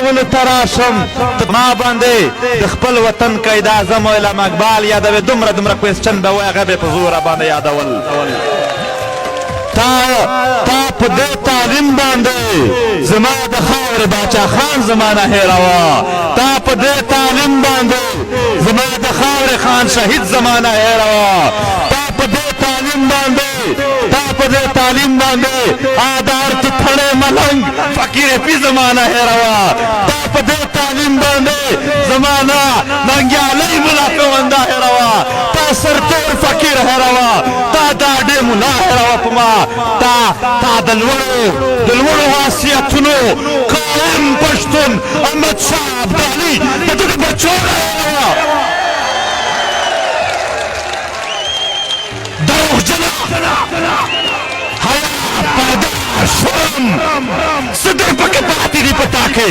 نیولو تراشم ما باندې د خپل وطن قائد اعظم علم اقبال یادوي دومره دومره کوېسچن به وایي هغه به په زوره باندې یادول تا په دې تعلیم باندې زما د خاورې باچا خان زما نه هېروه تا په دې تعلیم باندې زما د خاورې خان شهید زما نه هېروه تا په دې تعلیم باندې تعلیم باندې آدار تو تھڑے ملنگ فقیر پی زمانہ ہیروا تا پدے تعلیم باندے زمانہ ننگیالی ملا پیوندہ ہیروا تا سرتور فقیر ہیروا تا داڑے ملا ہیروا پما تا دلوڑو واسیتنو قائم پشتن احمد شاہ عبدالی تدک بچور ہیروا دروغ جنا شرم صدر پکے پاتی دی پتا کے